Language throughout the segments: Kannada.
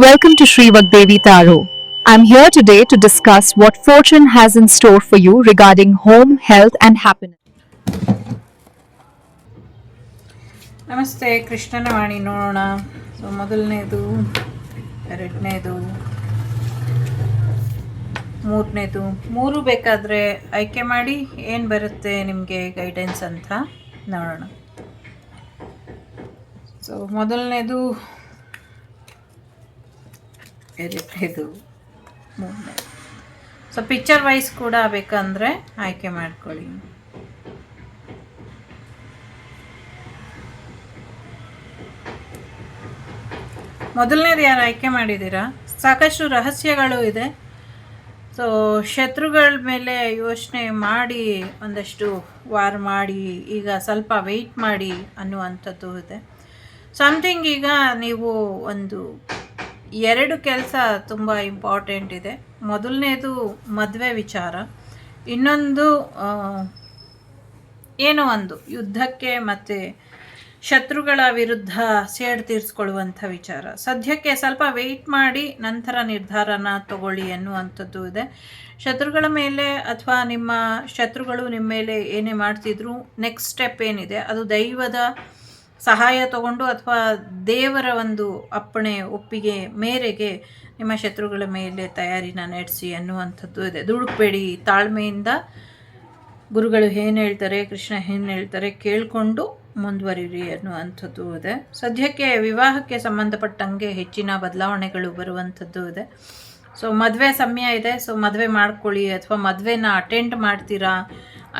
Welcome to Sri Vagdevi Taro. I'm here today to discuss what fortune has in store for you regarding home, health, and happiness. ನಮಸ್ತೆ, ಕೃಷ್ಣನ ವಾಣಿ ನೋಡೋಣ. ಸೊ ಮೊದಲನೇದು, ಎರಡನೇದು, ಮೂರನೇದು, ಮೂರು ಬೇಕಾದರೆ ಆಯ್ಕೆ ಮಾಡಿ ಏನು ಬರುತ್ತೆ ನಿಮಗೆ ಗೈಡೆನ್ಸ್ ಅಂತ ನೋಡೋಣ. ಸೊ ಮೊದಲನೇದು, ಎರಡನೇದು, ಮೂರನೇದು. ಸೊ ಪಿಕ್ಚರ್ ವೈಸ್ ಕೂಡ ಬೇಕಂದರೆ ಆಯ್ಕೆ ಮಾಡ್ಕೊಳ್ಳಿ. ಮೊದಲನೇದು ಯಾರು ಆಯ್ಕೆ ಮಾಡಿದ್ದೀರಾ? ಸಾಕಷ್ಟು ರಹಸ್ಯಗಳು ಇದೆ. ಸೊ ಶತ್ರುಗಳ ಮೇಲೆ ಯೋಚನೆ ಮಾಡಿ ಒಂದಷ್ಟು ವಾರ್ ಮಾಡಿ ಈಗ ಸ್ವಲ್ಪ ವೆಯ್ಟ್ ಮಾಡಿ ಅನ್ನುವಂಥದ್ದು ಇದೆ. ಸಮಥಿಂಗ್ ಈಗ ನೀವು ಒಂದು ಎರಡು ಕೆಲಸ ತುಂಬ ಇಂಪಾರ್ಟೆಂಟ್ ಇದೆ. ಮೊದಲನೇದು ಮದುವೆ ವಿಚಾರ, ಇನ್ನೊಂದು ಏನೋ ಒಂದು ಯುದ್ಧಕ್ಕೆ ಮತ್ತು ಶತ್ರುಗಳ ವಿರುದ್ಧ ಸೇಡು ತೀರಿಸ್ಕೊಳ್ಳುವಂಥ ವಿಚಾರ. ಸದ್ಯಕ್ಕೆ ಸ್ವಲ್ಪ ವೆಯ್ಟ್ ಮಾಡಿ ನಂತರ ನಿರ್ಧಾರನ ತಗೊಳ್ಳಿ ಅನ್ನುವಂಥದ್ದು ಇದೆ. ಶತ್ರುಗಳ ಮೇಲೆ ಅಥವಾ ನಿಮ್ಮ ಶತ್ರುಗಳು ನಿಮ್ಮ ಮೇಲೆ ಏನೇ ಮಾಡ್ತಿದ್ರು, ನೆಕ್ಸ್ಟ್ ಸ್ಟೆಪ್ ಏನಿದೆ ಅದು ದೈವದ ಸಹಾಯ ತಗೊಂಡು ಅಥವಾ ದೇವರ ಒಂದು ಅಪ್ಪಣೆ ಒಪ್ಪಿಗೆ ಮೇರೆಗೆ ನಿಮ್ಮ ಶತ್ರುಗಳ ಮೇಲೆ ತಯಾರಿನ ನಡೆಸಿ ಅನ್ನುವಂಥದ್ದು ಇದೆ. ದುಡುಕ್ಬೇಡಿ, ತಾಳ್ಮೆಯಿಂದ ಗುರುಗಳು ಏನು ಹೇಳ್ತಾರೆ, ಕೃಷ್ಣ ಏನು ಹೇಳ್ತಾರೆ ಕೇಳಿಕೊಂಡು ಮುಂದುವರಿರಿ ಅನ್ನುವಂಥದ್ದು ಇದೆ. ಸದ್ಯಕ್ಕೆ ವಿವಾಹಕ್ಕೆ ಸಂಬಂಧಪಟ್ಟಂಗೆ ಹೆಚ್ಚಿನ ಬದಲಾವಣೆಗಳು ಬರುವಂಥದ್ದು ಇದೆ. ಸೊ ಮದುವೆ ಸಮಯ ಇದೆ. ಸೊ ಮದುವೆ ಮಾಡ್ಕೊಳ್ಳಿ ಅಥವಾ ಮದುವೆನ ಅಟೆಂಡ್ ಮಾಡ್ತೀರಾ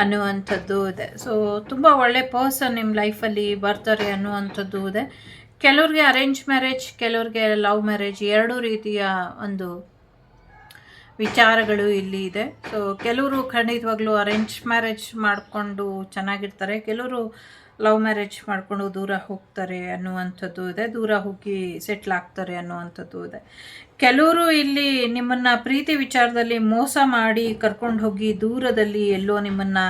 ಅನ್ನುವಂಥದ್ದು ಇದೆ. ಸೊ ತುಂಬ ಒಳ್ಳೆ ಪರ್ಸನ್ ನಿಮ್ಮ ಲೈಫಲ್ಲಿ ಬರ್ತಾರೆ ಅನ್ನುವಂಥದ್ದು ಇದೆ. ಕೆಲವ್ರಿಗೆ ಅರೇಂಜ್ ಮ್ಯಾರೇಜ್, ಕೆಲವ್ರಿಗೆ ಲವ್ ಮ್ಯಾರೇಜ್, ಎರಡೂ ರೀತಿಯ ಒಂದು ವಿಚಾರಗಳು ಇಲ್ಲಿ ಇದೆ. ಸೊ ಕೆಲವರು ಖಂಡಿತವಾಗ್ಲೂ ಅರೇಂಜ್ ಮ್ಯಾರೇಜ್ ಮಾಡಿಕೊಂಡು ಚೆನ್ನಾಗಿರ್ತಾರೆ, ಕೆಲವರು ಲವ್ ಮ್ಯಾರೇಜ್ ಮಾಡಿಕೊಂಡು ದೂರ ಹೋಗ್ತಾರೆ ಅನ್ನುವಂಥದ್ದು ಇದೆ, ದೂರ ಹೋಗಿ ಸೆಟ್ಲ್ ಆಗ್ತಾರೆ ಅನ್ನುವಂಥದ್ದು ಇದೆ. ಕೆಲವರು ಇಲ್ಲಿ ನಿಮ್ಮನ್ನು ಪ್ರೀತಿ ವಿಚಾರದಲ್ಲಿ ಮೋಸ ಮಾಡಿ ಕರ್ಕೊಂಡು ಹೋಗಿ ದೂರದಲ್ಲಿ ಎಲ್ಲೋ ನಿಮ್ಮನ್ನು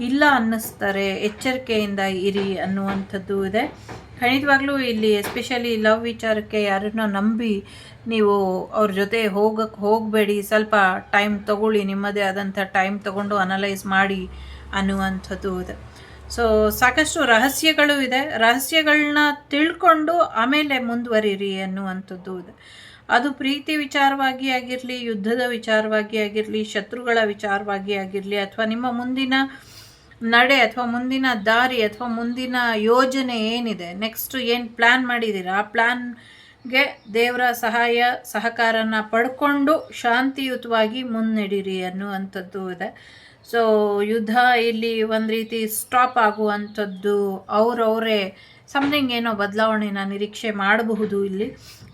ಇಲ್ಲ ಅನ್ನಿಸ್ತಾರೆ, ಎಚ್ಚರಿಕೆಯಿಂದ ಇರಿ ಅನ್ನುವಂಥದ್ದು ಇದೆ. ಖಂಡಿತವಾಗ್ಲೂ ಇಲ್ಲಿ ಎಸ್ಪೆಷಲಿ ಲವ್ ವಿಚಾರಕ್ಕೆ ಯಾರನ್ನ ನಂಬಿ ನೀವು ಅವ್ರ ಜೊತೆ ಹೋಗಬೇಡಿ. ಸ್ವಲ್ಪ ಟೈಮ್ ತಗೊಳ್ಳಿ, ನಿಮ್ಮದೇ ಆದಂಥ ಟೈಮ್ ತಗೊಂಡು ಅನಲೈಸ್ ಮಾಡಿ ಅನ್ನುವಂಥದ್ದು ಇದೆ. ಸೊ ಸಾಕಷ್ಟು ರಹಸ್ಯಗಳು ಇದೆ. ರಹಸ್ಯಗಳನ್ನ ತಿಳ್ಕೊಂಡು ಆಮೇಲೆ ಮುಂದುವರಿರಿ ಅನ್ನುವಂಥದ್ದು ಇದೆ. ಅದು ಪ್ರೀತಿ ವಿಚಾರವಾಗಿ ಆಗಿರಲಿ, ಯುದ್ಧದ ವಿಚಾರವಾಗಿ ಆಗಿರಲಿ, ಶತ್ರುಗಳ ವಿಚಾರವಾಗಿ ಆಗಿರಲಿ, ಅಥವಾ ನಿಮ್ಮ ಮುಂದಿನ ನಡೆ ಅಥವಾ ಮುಂದಿನ ದಾರಿ ಅಥವಾ ಮುಂದಿನ ಯೋಜನೆ ಏನಿದೆ, ನೆಕ್ಸ್ಟ್ ಏನು ಪ್ಲ್ಯಾನ್ ಮಾಡಿದ್ದೀರಾ ಆ ಪ್ಲ್ಯಾನ್ಗೆ ದೇವರ ಸಹಾಯ ಸಹಕಾರನ ಪಡ್ಕೊಂಡು ಶಾಂತಿಯುತವಾಗಿ ಮುನ್ನಡೀರಿ ಅನ್ನುವಂಥದ್ದು ಇದೆ. ಸೊ ಯುದ್ಧ ಇಲ್ಲಿ ಒಂದು ರೀತಿ ಸ್ಟಾಪ್ ಆಗುವಂಥದ್ದು, ಅವರವರೇ ಸಮಥಿಂಗ್ ಏನೋ ಬದಲಾವಣೆನ ನಿರೀಕ್ಷೆ ಮಾಡಬಹುದು. ಇಲ್ಲಿ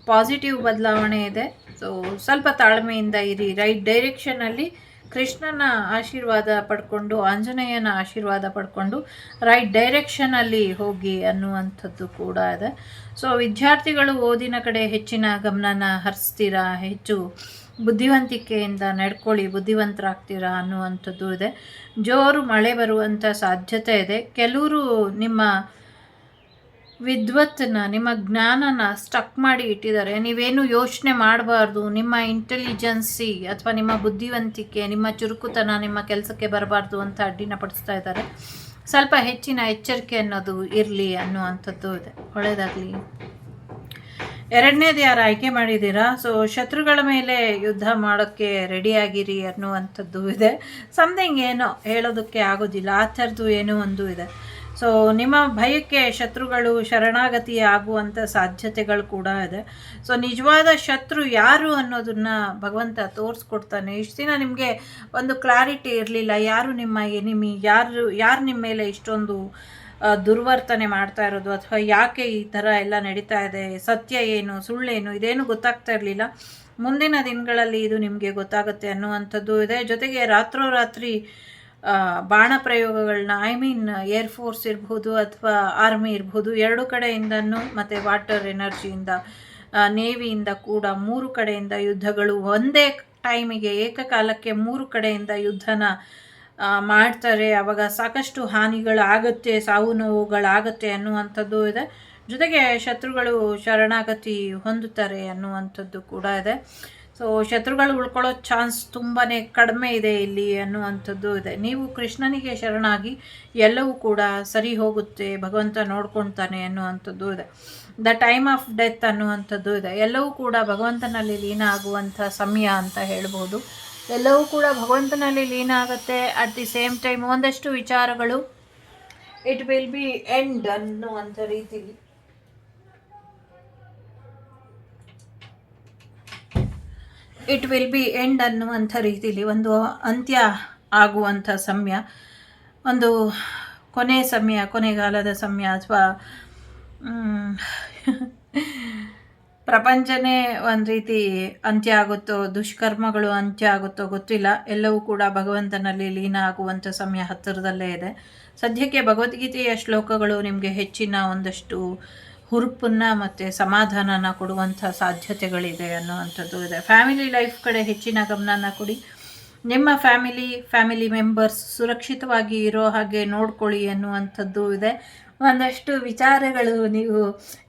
ಪಾಸಿಟಿವ್ ಬದಲಾವಣೆ ಇದೆ. ಸೊ ಸ್ವಲ್ಪ ತಾಳ್ಮೆಯಿಂದ ಇರಿ. ರೈಟ್ ಡೈರೆಕ್ಷನಲ್ಲಿ ಕೃಷ್ಣನ ಆಶೀರ್ವಾದ ಪಡ್ಕೊಂಡು, ಆಂಜನೇಯನ ಆಶೀರ್ವಾದ ಪಡ್ಕೊಂಡು ರೈಟ್ ಡೈರೆಕ್ಷನಲ್ಲಿ ಹೋಗಿ ಅನ್ನುವಂಥದ್ದು ಕೂಡ ಇದೆ. ಸೊ ವಿದ್ಯಾರ್ಥಿಗಳು ಓದಿನ ಕಡೆ ಹೆಚ್ಚಿನ ಗಮನನ ಹರಿಸ್ತೀರಾ, ಹೆಚ್ಚು ಬುದ್ಧಿವಂತಿಕೆಯಿಂದ ನಡ್ಕೊಳ್ಳಿ, ಬುದ್ಧಿವಂತರಾಗ್ತೀರಾ ಅನ್ನುವಂಥದ್ದು ಇದೆ. ಜೋರು ಮಳೆ ಬರುವಂಥ ಸಾಧ್ಯತೆ ಇದೆ. ಕೆಲವರು ನಿಮ್ಮ ವಿದ್ವತ್ತನ್ನ, ನಿಮ್ಮ ಜ್ಞಾನನ ಸ್ಟಕ್ ಮಾಡಿ ಇಟ್ಟಿದ್ದಾರೆ. ನೀವೇನು ಯೋಚನೆ ಮಾಡಬಾರ್ದು, ನಿಮ್ಮ ಇಂಟೆಲಿಜೆನ್ಸಿ ಅಥವಾ ನಿಮ್ಮ ಬುದ್ಧಿವಂತಿಕೆ, ನಿಮ್ಮ ಚುರುಕುತನ ನಿಮ್ಮ ಕೆಲಸಕ್ಕೆ ಬರಬಾರ್ದು ಅಂತ ಅಡ್ಡಿನ ಪಡಿಸ್ತಾ ಇದ್ದಾರೆ. ಸ್ವಲ್ಪ ಹೆಚ್ಚಿನ ಎಚ್ಚರಿಕೆ ಅನ್ನೋದು ಇರಲಿ ಅನ್ನುವಂಥದ್ದು ಇದೆ. ಒಳ್ಳೆಯದಾಗಲಿ. ಎರಡನೇದು ಯಾರು ಆಯ್ಕೆ ಮಾಡಿದ್ದೀರಾ? ಸೊ ಶತ್ರುಗಳ ಮೇಲೆ ಯುದ್ಧ ಮಾಡೋಕ್ಕೆ ರೆಡಿಯಾಗಿರಿ ಅನ್ನುವಂಥದ್ದು ಇದೆ. ಸಮಥಿಂಗ್ ಏನೋ ಹೇಳೋದಕ್ಕೆ ಆಗೋದಿಲ್ಲ, ಆ ಥರದ್ದು ಏನೋ ಒಂದು ಇದೆ. ಸೊ ನಿಮ್ಮ ಭಯಕ್ಕೆ ಶತ್ರುಗಳು ಶರಣಾಗತಿ ಆಗುವಂಥ ಸಾಧ್ಯತೆಗಳು ಕೂಡ ಇದೆ. ಸೊ ನಿಜವಾದ ಶತ್ರು ಯಾರು ಅನ್ನೋದನ್ನು ಭಗವಂತ ತೋರಿಸ್ಕೊಡ್ತಾನೆ. ಇಷ್ಟು ದಿನ ನಿಮಗೆ ಒಂದು ಕ್ಲಾರಿಟಿ ಇರಲಿಲ್ಲ, ಯಾರು ನಿಮ್ಮ ಎನಿಮಿ, ಯಾರು ನಿಮ್ಮ ಮೇಲೆ ಇಷ್ಟೊಂದು ದುರ್ವರ್ತನೆ ಮಾಡ್ತಾ ಇರೋದು, ಅಥವಾ ಯಾಕೆ ಈ ಥರ ಎಲ್ಲ ನಡೀತಾ ಇದೆ, ಸತ್ಯ ಏನು ಸುಳ್ಳೇನು ಇದೇನು ಗೊತ್ತಾಗ್ತಾ ಇರಲಿಲ್ಲ. ಮುಂದಿನ ದಿನಗಳಲ್ಲಿ ಇದು ನಿಮಗೆ ಗೊತ್ತಾಗುತ್ತೆ ಅನ್ನುವಂಥದ್ದು ಇದೆ. ಜೊತೆಗೆ ರಾತ್ರೋರಾತ್ರಿ ಬಾಣ ಪ್ರಯೋಗಗಳನ್ನ, ಏರ್ಫೋರ್ಸ್ ಇರ್ಬೋದು ಅಥವಾ ಆರ್ಮಿ ಇರ್ಬೋದು, ಎರಡು ಕಡೆಯಿಂದನೂ ಮತ್ತು ವಾಟರ್ ಎನರ್ಜಿಯಿಂದ, ನೇವಿಯಿಂದ ಕೂಡ 3 ಕಡೆಯಿಂದ ಯುದ್ಧಗಳು ಒಂದೇ ಟೈಮಿಗೆ ಏಕಕಾಲಕ್ಕೆ 3 ಕಡೆಯಿಂದ ಯುದ್ಧನ ಮಾಡ್ತಾರೆ. ಆವಾಗ ಸಾಕಷ್ಟು ಹಾನಿಗಳಾಗುತ್ತೆ, ಸಾವು ನೋವುಗಳಾಗುತ್ತೆ ಅನ್ನುವಂಥದ್ದು ಇದೆ. ಜೊತೆಗೆ ಶತ್ರುಗಳು ಶರಣಾಗತಿ ಹೊಂದುತ್ತಾರೆ ಅನ್ನುವಂಥದ್ದು ಕೂಡ ಇದೆ. ಸೊ ಶತ್ರುಗಳು ಉಳ್ಕೊಳ್ಳೋ ಚಾನ್ಸ್ ತುಂಬಾ ಕಡಿಮೆ ಇದೆ ಇಲ್ಲಿ ಅನ್ನುವಂಥದ್ದು ಇದೆ. ನೀವು ಕೃಷ್ಣನಿಗೆ ಶರಣಾಗಿ ಎಲ್ಲವೂ ಕೂಡ ಸರಿ ಹೋಗುತ್ತೆ, ಭಗವಂತ ನೋಡ್ಕೊಳ್ತಾನೆ ಅನ್ನುವಂಥದ್ದು ಇದೆ. ದ ಟೈಮ್ ಆಫ್ ಡೆತ್ ಅನ್ನುವಂಥದ್ದು ಇದೆ. ಎಲ್ಲವೂ ಕೂಡ ಭಗವಂತನಲ್ಲಿ ಲೀನ ಆಗುವಂಥ ಸಮಯ ಅಂತ ಹೇಳ್ಬೋದು. ಎಲ್ಲವೂ ಕೂಡ ಭಗವಂತನಲ್ಲಿ ಲೀನ ಆಗುತ್ತೆ. ಅಟ್ ದಿ ಸೇಮ್ ಟೈಮ್ ಒಂದಷ್ಟು ವಿಚಾರಗಳು ಇಟ್ ವಿಲ್ ಬಿ ಎಂಡ್ ಅನ್ನುವಂಥ ರೀತಿಲಿ ಅನ್ನುವಂಥ ರೀತಿಲಿ ಒಂದು ಅಂತ್ಯ ಆಗುವಂಥ ಸಮಯ, ಒಂದು ಕೊನೆಗಾಲದ ಸಮಯ, ಅಥವಾ ಪ್ರಪಂಚನೇ ಒಂದು ರೀತಿ ಅಂತ್ಯ ಆಗುತ್ತೋ, ದುಷ್ಕರ್ಮಗಳು ಅಂತ್ಯ ಆಗುತ್ತೋ ಗೊತ್ತಿಲ್ಲ. ಎಲ್ಲವೂ ಕೂಡ ಭಗವಂತನಲ್ಲಿ ಲೀನ ಆಗುವಂಥ ಸಮಯ ಹತ್ತಿರದಲ್ಲೇ ಇದೆ. ಸದ್ಯಕ್ಕೆ ಭಗವದ್ಗೀತೆಯ ಶ್ಲೋಕಗಳು ನಿಮಗೆ ಹೆಚ್ಚಿನ ಒಂದಷ್ಟು ಹುರುಪನ್ನು ಮತ್ತು ಸಮಾಧಾನನ ಕೊಡುವಂಥ ಸಾಧ್ಯತೆಗಳಿದೆ ಅನ್ನುವಂಥದ್ದು ಇದೆ. ಫ್ಯಾಮಿಲಿ ಲೈಫ್ ಕಡೆ ಹೆಚ್ಚಿನ ಗಮನನ ಕೊಡಿ. ನಿಮ್ಮ ಫ್ಯಾಮಿಲಿ ಮೆಂಬರ್ಸ್ ಸುರಕ್ಷಿತವಾಗಿ ಇರೋ ಹಾಗೆ ನೋಡ್ಕೊಳ್ಳಿ ಅನ್ನುವಂಥದ್ದು ಇದೆ. ಒಂದಷ್ಟು ವಿಚಾರಗಳು ನೀವು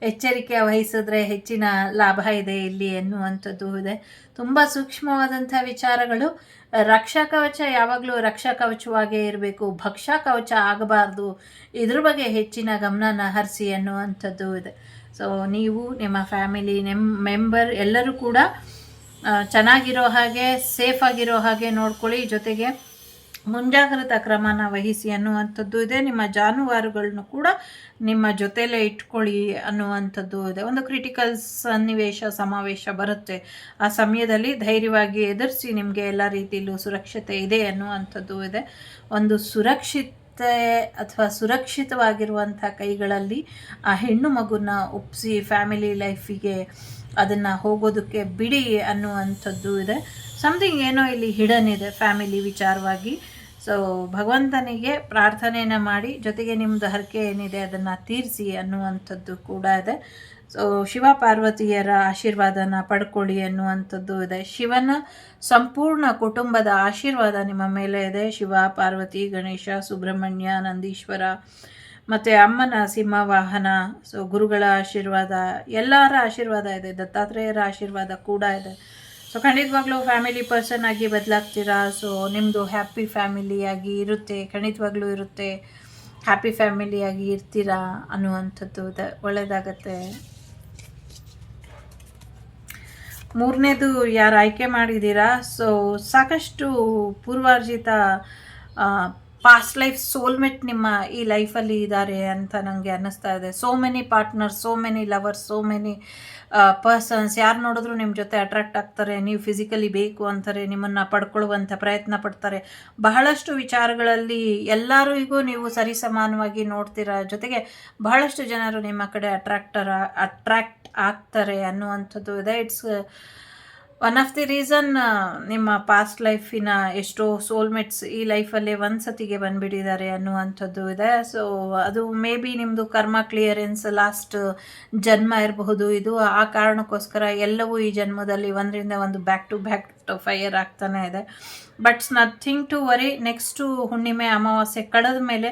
ಎಚ್ಚರಿಕೆ ವಹಿಸಿದ್ರೆ ಹೆಚ್ಚಿನ ಲಾಭ ಇದೆ ಇಲ್ಲಿ ಎನ್ನುವಂಥದ್ದು ಇದೆ. ತುಂಬ ಸೂಕ್ಷ್ಮವಾದಂಥ ವಿಚಾರಗಳು. ರಕ್ಷಾ ಕವಚ ಯಾವಾಗಲೂ ರಕ್ಷಾ ಕವಚವಾಗೇ ಇರಬೇಕು, ಭಕ್ಷಾ ಕವಚ ಆಗಬಾರ್ದು. ಇದ್ರ ಬಗ್ಗೆ ಹೆಚ್ಚಿನ ಗಮನನ ಹರಿಸಿ ಅನ್ನುವಂಥದ್ದು ಇದೆ. ಸೊ ನೀವು ನಿಮ್ಮ ಫ್ಯಾಮಿಲಿ ಮೆಂಬರ್ ಎಲ್ಲರೂ ಕೂಡ ಚೆನ್ನಾಗಿರೋ ಹಾಗೆ, ಸೇಫ್ ಆಗಿರೋ ಹಾಗೆ ನೋಡ್ಕೊಳ್ಳಿ. ಜೊತೆಗೆ ಮುಂಜಾಗ್ರತಾ ಕ್ರಮನ ವಹಿಸಿ ಅನ್ನುವಂಥದ್ದು ಇದೆ. ನಿಮ್ಮ ಜಾನುವಾರುಗಳನ್ನು ಕೂಡ ನಿಮ್ಮ ಜೊತೆಲೇ ಇಟ್ಕೊಳ್ಳಿ ಅನ್ನುವಂಥದ್ದು ಇದೆ. ಒಂದು ಕ್ರಿಟಿಕಲ್ ಸಮಾವೇಶ ಬರುತ್ತೆ. ಆ ಸಮಯದಲ್ಲಿ ಧೈರ್ಯವಾಗಿ ಎದುರಿಸಿ, ನಿಮಗೆ ಎಲ್ಲ ರೀತಿಯಲ್ಲೂ ಸುರಕ್ಷತೆ ಇದೆ ಅನ್ನುವಂಥದ್ದು ಇದೆ. ಒಂದು ಸುರಕ್ಷಿತವಾಗಿರುವಂಥ ಕೈಗಳಲ್ಲಿ ಆ ಹೆಣ್ಣು ಮಗುನ ಒಪ್ಪಿಸಿ ಫ್ಯಾಮಿಲಿ ಲೈಫಿಗೆ ಅದನ್ನು ಹೋಗೋದಕ್ಕೆ ಬಿಡಿ ಅನ್ನುವಂಥದ್ದು ಇದೆ. ಸಮಥಿಂಗ್ ಏನೋ ಇಲ್ಲಿ ಹಿಡನ್ ಇದೆ ಫ್ಯಾಮಿಲಿ ವಿಚಾರವಾಗಿ. ಸೊ ಭಗವಂತನಿಗೆ ಪ್ರಾರ್ಥನೆಯನ್ನು ಮಾಡಿ, ಜೊತೆಗೆ ನಿಮ್ಮದು ಹರಕೆ ಏನಿದೆ ಅದನ್ನು ತೀರಿಸಿ ಅನ್ನುವಂಥದ್ದು ಕೂಡ ಇದೆ. ಸೊ ಶಿವ ಪಾರ್ವತಿಯರ ಆಶೀರ್ವಾದನ ಪಡ್ಕೊಳ್ಳಿ ಅನ್ನುವಂಥದ್ದು ಇದೆ. ಶಿವನ ಸಂಪೂರ್ಣ ಕುಟುಂಬದ ಆಶೀರ್ವಾದ ನಿಮ್ಮ ಮೇಲೆ ಇದೆ. ಶಿವ, ಪಾರ್ವತಿ, ಗಣೇಶ, ಸುಬ್ರಹ್ಮಣ್ಯ, ನಂದೀಶ್ವರ ಮತ್ತು ಅಮ್ಮನ ಸಿಂಹವಾಹನ, ಸೊ ಗುರುಗಳ ಆಶೀರ್ವಾದ, ಎಲ್ಲರ ಆಶೀರ್ವಾದ ಇದೆ. ದತ್ತಾತ್ರೇಯರ ಆಶೀರ್ವಾದ ಕೂಡ ಇದೆ. ಸೊ ಖಂಡಿತವಾಗ್ಲೂ ಫ್ಯಾಮಿಲಿ ಪರ್ಸನ್ ಆಗಿ ಬದಲಾಗ್ತೀರಾ. ಸೊ ನಿಮ್ಮದು ಹ್ಯಾಪಿ ಫ್ಯಾಮಿಲಿಯಾಗಿ ಇರುತ್ತೆ, ಖಂಡಿತವಾಗ್ಲೂ ಇರುತ್ತೆ. ಹ್ಯಾಪಿ ಫ್ಯಾಮಿಲಿಯಾಗಿ ಇರ್ತೀರಾ ಅನ್ನುವಂಥದ್ದು ಒಳ್ಳೆಯದಾಗತ್ತೆ. ಮೂರನೇದು ಯಾರು ಆಯ್ಕೆ ಮಾಡಿದ್ದೀರಾ, ಸೊ ಸಾಕಷ್ಟು ಪೂರ್ವಾರ್ಜಿತ ಪಾಸ್ಟ್ ಲೈಫ್ ಸೋಲ್ಮೇಟ್ ನಿಮ್ಮ ಈ ಲೈಫಲ್ಲಿ ಇದ್ದಾರೆ ಅಂತ ನನಗೆ ಅನ್ನಿಸ್ತಾ ಇದೆ. So many partners, so many lovers, so many persons. ಯಾರು ನೋಡಿದ್ರು ನಿಮ್ಮ ಜೊತೆ ಅಟ್ರಾಕ್ಟ್ ಆಗ್ತಾರೆ, ನೀವು ಫಿಸಿಕಲಿ ಬೇಕು ಅಂತಾರೆ, ನಿಮ್ಮನ್ನು ಪಡ್ಕೊಳ್ಳುವಂಥ ಪ್ರಯತ್ನ ಪಡ್ತಾರೆ. ಬಹಳಷ್ಟು ವಿಚಾರಗಳಲ್ಲಿ ಎಲ್ಲರಿಗೂ ನೀವು ಸರಿಸಮಾನವಾಗಿ ನೋಡ್ತೀರಾ. ಜೊತೆಗೆ ಬಹಳಷ್ಟು ಜನರು ನಿಮ್ಮ ಕಡೆ ಅಟ್ರಾಕ್ಟ್ ಆಗ್ತಾರೆ ಅನ್ನುವಂಥದ್ದು ಇದೆ. It's one of the reason ನಿಮ್ಮ ಪಾಸ್ಟ್ ಲೈಫಿನ ಎಷ್ಟೋ ಸೋಲ್ಮೇಟ್ಸ್ ಈ ಲೈಫಲ್ಲೇ ಒಂದು ಸತಿಗೆ ಬಂದುಬಿಟ್ಟಿದ್ದಾರೆ ಅನ್ನುವಂಥದ್ದು ಇದೆ. ಸೊ ಅದು ಮೇ ಬಿ ನಿಮ್ಮದು ಕರ್ಮ ಕ್ಲಿಯರೆನ್ಸ್ ಲಾಸ್ಟ್ ಜನ್ಮ ಇರಬಹುದು. ಇದು ಆ ಕಾರಣಕ್ಕೋಸ್ಕರ ಎಲ್ಲವೂ ಈ ಜನ್ಮದಲ್ಲಿ ಒಂದರಿಂದ ಒಂದು ಬ್ಯಾಕ್ ಟು ಫೈರ್ ಆಗ್ತಾನೆ ಇದೆ. Buts nothing to worry. Next ಹುಣ್ಣಿಮೆ ಅಮಾವಾಸ್ಯೆ ಕಳೆದ ಮೇಲೆ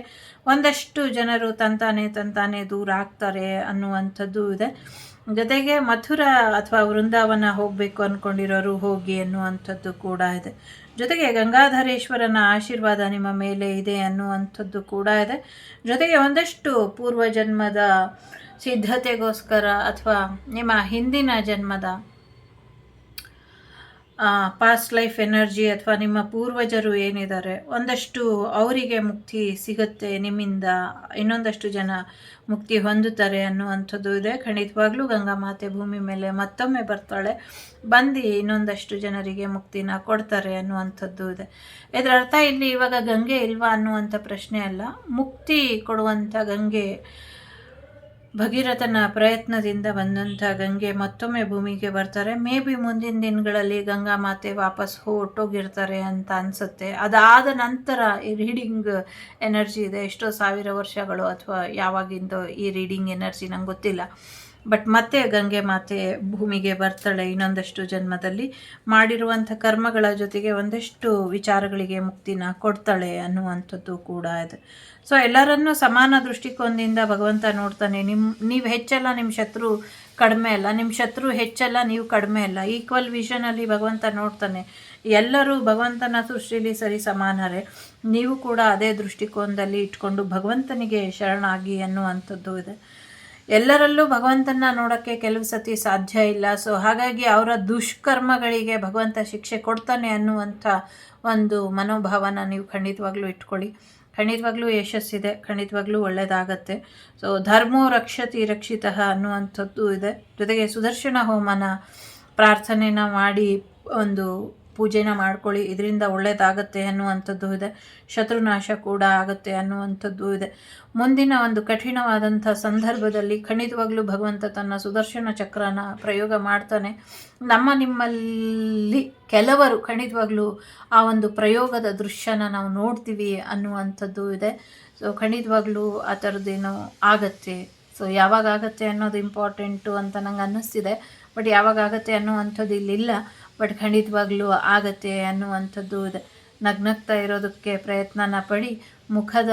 ಒಂದಷ್ಟು ಜನರು ತಂತಾನೆ ದೂರ ಆಗ್ತಾರೆ ಅನ್ನುವಂಥದ್ದು ಇದೆ. ಜೊತೆಗೆ ಮಥುರಾ ಅಥವಾ ವೃಂದಾವನ ಹೋಗಬೇಕು ಅಂದ್ಕೊಂಡಿರೋರು ಹೋಗಿ ಅನ್ನುವಂಥದ್ದು ಕೂಡ ಇದೆ. ಜೊತೆಗೆ ಗಂಗಾಧರೇಶ್ವರನ ಆಶೀರ್ವಾದ ನಿಮ್ಮ ಮೇಲೆ ಇದೆ ಅನ್ನುವಂಥದ್ದು ಕೂಡ ಇದೆ. ಜೊತೆಗೆ ಒಂದಷ್ಟು ಪೂರ್ವಜನ್ಮದ ಸಿದ್ಧತೆಗೋಸ್ಕರ ಅಥವಾ ನಿಮ್ಮ ಹಿಂದಿನ ಜನ್ಮದ ಪಾಸ್ಟ್ ಲೈಫ್ ಎನರ್ಜಿ ಅಥವಾ ನಿಮ್ಮ ಪೂರ್ವಜರು ಏನಿದ್ದಾರೆ ಒಂದಷ್ಟು ಅವರಿಗೆ ಮುಕ್ತಿ ಸಿಗುತ್ತೆ ನಿಮ್ಮಿಂದ, ಇನ್ನೊಂದಷ್ಟು ಜನ ಮುಕ್ತಿ ಹೊಂದುತ್ತಾರೆ ಅನ್ನುವಂಥದ್ದು ಇದೆ. ಖಂಡಿತವಾಗ್ಲೂ ಗಂಗಾ ಮಾತೆ ಭೂಮಿ ಮೇಲೆ ಮತ್ತೊಮ್ಮೆ ಬರ್ತಾಳೆ, ಬಂದು ಇನ್ನೊಂದಷ್ಟು ಜನರಿಗೆ ಮುಕ್ತಿನ ಕೊಡ್ತಾರೆ ಅನ್ನುವಂಥದ್ದು ಇದೆ. ಇದರ ಅರ್ಥ ಇಲ್ಲಿ ಇವಾಗ ಗಂಗೆ ಇಲ್ವಾ ಅನ್ನುವಂಥ ಪ್ರಶ್ನೆ ಅಲ್ಲ. ಮುಕ್ತಿ ಕೊಡುವಂಥ ಗಂಗೆ, ಭಗೀರಥನ ಪ್ರಯತ್ನದಿಂದ ಬಂದಂಥ ಗಂಗೆ ಮತ್ತೊಮ್ಮೆ ಭೂಮಿಗೆ ಬರ್ತಾರೆ. ಮೇ ಬಿ ಮುಂದಿನ ದಿನಗಳಲ್ಲಿ ಗಂಗಾ ಮಾತೆ ವಾಪಸ್ ಹೊರಟೋಗಿರ್ತಾರೆ ಅಂತ ಅನಿಸುತ್ತೆ. ಅದಾದ ನಂತರ ಈ ರೀಡಿಂಗ್ ಎನರ್ಜಿ ಇದೆ, ಎಷ್ಟೋ ಸಾವಿರ ವರ್ಷಗಳು ಅಥವಾ ಯಾವಾಗಿಂದೋ ಈ ರೀಡಿಂಗ್ ಎನರ್ಜಿ ನಂಗೆ ಗೊತ್ತಿಲ್ಲ. ಬಟ್ ಮತ್ತೆ ಗಂಗೆ ಮಾತೆ ಭೂಮಿಗೆ ಬರ್ತಾಳೆ ಇನ್ನೊಂದಷ್ಟು ಜನ್ಮದಲ್ಲಿ, ಮಾಡಿರುವಂಥ ಕರ್ಮಗಳ ಜೊತೆಗೆ ಒಂದಷ್ಟು ವಿಚಾರಗಳಿಗೆ ಮುಕ್ತಿನ ಕೊಡ್ತಾಳೆ ಅನ್ನುವಂಥದ್ದು ಕೂಡ ಇದೆ. ಸೊ ಎಲ್ಲರನ್ನೂ ಸಮಾನ ದೃಷ್ಟಿಕೋನದಿಂದ ಭಗವಂತ ನೋಡ್ತಾನೆ. ನೀವು ಹೆಚ್ಚಲ್ಲ, ನಿಮ್ಮ ಶತ್ರು ಕಡಿಮೆ ಅಲ್ಲ, ನಿಮ್ಮ ಶತ್ರು ಹೆಚ್ಚಲ್ಲ, ನೀವು ಕಡಿಮೆ ಅಲ್ಲ. ಈಕ್ವಲ್ ವಿಷನಲ್ಲಿ ಭಗವಂತ ನೋಡ್ತಾನೆ. ಎಲ್ಲರೂ ಭಗವಂತನ ಸೃಷ್ಟಿಲಿ ಸರಿ ಸಮಾನರೇ. ನೀವು ಕೂಡ ಅದೇ ದೃಷ್ಟಿಕೋನದಲ್ಲಿ ಇಟ್ಕೊಂಡು ಭಗವಂತನಿಗೆ ಶರಣಾಗಿ ಅನ್ನುವಂಥದ್ದು ಇದೆ. ಎಲ್ಲರಲ್ಲೂ ಭಗವಂತನ ನೋಡೋಕ್ಕೆ ಕೆಲವು ಸತಿ ಸಾಧ್ಯ ಇಲ್ಲ. ಸೊ ಹಾಗಾಗಿ ಅವರ ದುಷ್ಕರ್ಮಗಳಿಗೆ ಭಗವಂತ ಶಿಕ್ಷೆ ಕೊಡ್ತಾನೆ ಅನ್ನುವಂಥ ಒಂದು ಮನೋಭಾವನ ನೀವು ಖಂಡಿತವಾಗ್ಲೂ ಇಟ್ಕೊಳ್ಳಿ. ಖಂಡಿತವಾಗ್ಲೂ ಯಶಸ್ಸಿದೆ, ಖಂಡಿತವಾಗ್ಲೂ ಒಳ್ಳೆಯದಾಗತ್ತೆ. ಸೊ ಧರ್ಮೋ ರಕ್ಷತಿ ರಕ್ಷಿತಃ ಅನ್ನುವಂಥದ್ದು ಇದೆ. ಜೊತೆಗೆ ಸುದರ್ಶನ ಹೋಮನ ಪ್ರಾರ್ಥನೆನ ಮಾಡಿ ಒಂದು ಪೂಜೆನ ಮಾಡ್ಕೊಳ್ಳಿ, ಇದರಿಂದ ಒಳ್ಳೆಯದಾಗತ್ತೆ ಅನ್ನುವಂಥದ್ದು ಇದೆ. ಶತ್ರುನಾಶ ಕೂಡ ಆಗುತ್ತೆ ಅನ್ನುವಂಥದ್ದು ಇದೆ. ಮುಂದಿನ ಒಂದು ಕಠಿಣವಾದಂಥ ಸಂದರ್ಭದಲ್ಲಿ ಖಂಡಿತವಾಗ್ಲೂ ಭಗವಂತ ತನ್ನ ಸುದರ್ಶನ ಚಕ್ರನ ಪ್ರಯೋಗ ಮಾಡ್ತಾನೆ. ನಿಮ್ಮಲ್ಲಿ ಕೆಲವರು ಖಂಡಿತವಾಗ್ಲೂ ಆ ಒಂದು ಪ್ರಯೋಗದ ದೃಶ್ಯನ ನಾವು ನೋಡ್ತೀವಿ ಅನ್ನುವಂಥದ್ದು ಇದೆ. ಸೊ ಖಂಡಿತವಾಗ್ಲೂ ಆ ಥರದ್ದೇನೋ ಆಗತ್ತೆ. ಸೊ ಯಾವಾಗ ಆಗತ್ತೆ ಅನ್ನೋದು ಇಂಪಾರ್ಟೆಂಟು ಅಂತ ನಂಗೆ ಅನ್ನಿಸ್ತಿದೆ. ಬಟ್ ಯಾವಾಗ ಆಗತ್ತೆ ಅನ್ನುವಂಥದ್ದು ಇಲ್ಲಿಲ್ಲ. ಬಟ್ ಖಂಡಿತವಾಗ್ಲೂ ಆಗತ್ತೆ ಅನ್ನುವಂಥದ್ದು ಇದೆ. ನಗ್ನಗ್ತಾ ಇರೋದಕ್ಕೆ ಪ್ರಯತ್ನನ ಪಡಿ, ಮುಖದ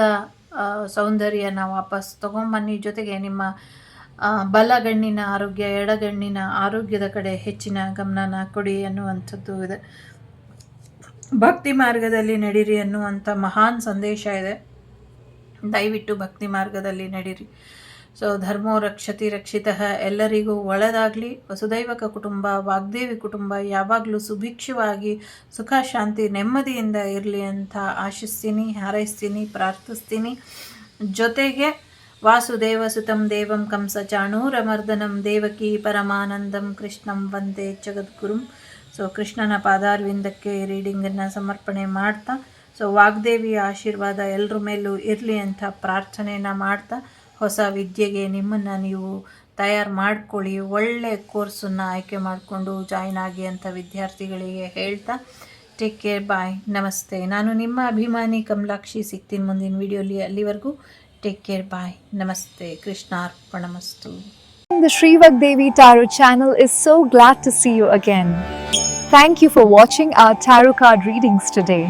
ಸೌಂದರ್ಯನ ವಾಪಸ್ ತೊಗೊಂಬನ್ನಿ. ಜೊತೆಗೆ ನಿಮ್ಮ ಬಲಗಣ್ಣಿನ ಆರೋಗ್ಯ, ಎಡಗಣ್ಣಿನ ಆರೋಗ್ಯದ ಕಡೆ ಹೆಚ್ಚಿನ ಗಮನನ ಕೊಡಿ ಅನ್ನುವಂಥದ್ದು ಇದೆ. ಭಕ್ತಿ ಮಾರ್ಗದಲ್ಲಿ ನಡೀರಿ ಅನ್ನುವಂಥ ಮಹಾನ್ ಸಂದೇಶ ಇದೆ. ದಯವಿಟ್ಟು ಭಕ್ತಿ ಮಾರ್ಗದಲ್ಲಿ ನಡೀರಿ. ಸೊ ಧರ್ಮೋ ರಕ್ಷತಿ ರಕ್ಷಿತಃ, ಎಲ್ಲರಿಗೂ ಒಳ್ಳೆಯದಾಗಲಿ. ವಸುದೈವಕ ಕುಟುಂಬ, ವಾಗ್ದೇವಿ ಕುಟುಂಬ ಯಾವಾಗಲೂ ಸುಭಿಕ್ಷವಾಗಿ ಸುಖ ಶಾಂತಿ ನೆಮ್ಮದಿಯಿಂದ ಇರಲಿ ಅಂತ ಆಶಿಸ್ತೀನಿ, ಹಾರೈಸ್ತೀನಿ, ಪ್ರಾರ್ಥಿಸ್ತೀನಿ. ಜೊತೆಗೆ ವಾಸುದೇವ ಸುತಂ ದೇವಂ ಕಂಸ ಚಾಣೂರಮರ್ದನಂ ದೇವಕಿ ಪರಮಾನಂದಂ ಕೃಷ್ಣಂ ವಂದೇ ಜಗದ್ಗುರುಂ. ಸೊ ಕೃಷ್ಣನ ಪಾದಾರವಿಂದಕ್ಕೆ ರೀಡಿಂಗನ್ನು ಸಮರ್ಪಣೆ ಮಾಡ್ತಾ, ಸೊ ವಾಗ್ದೇವಿಯ ಆಶೀರ್ವಾದ ಎಲ್ಲರ ಮೇಲೂ ಇರಲಿ ಅಂತ ಪ್ರಾರ್ಥನೆಯನ್ನು ಮಾಡ್ತಾ, ಹೊಸ ವಿದ್ಯೆಗೆ ನಿಮ್ಮನ್ನು ನೀವು ತಯಾರು ಮಾಡ್ಕೊಳ್ಳಿ. ಒಳ್ಳೆ ಕೋರ್ಸನ್ನು ಆಯ್ಕೆ ಮಾಡಿಕೊಂಡು ಜಾಯ್ನ್ ಆಗಿ ಅಂತ ವಿದ್ಯಾರ್ಥಿಗಳಿಗೆ ಹೇಳ್ತಾ, ಟೇಕ್ ಕೇರ್, ಬಾಯ್, ನಮಸ್ತೆ. ನಾನು ನಿಮ್ಮ ಅಭಿಮಾನಿ ಕಮಲಾಕ್ಷಿ. ಸಿಗ್ತೀನಿ ಮುಂದಿನ ವಿಡಿಯೋಲಿ. ಅಲ್ಲಿವರೆಗೂ ಟೇಕ್ ಕೇರ್, ಬಾಯ್, ನಮಸ್ತೆ. ಕೃಷ್ಣಾರ್ಪಣಮಸ್ತು. The Sri Vagdevi Tarot channel is so glad to see you again. Thank you for watching our tarot card readings today.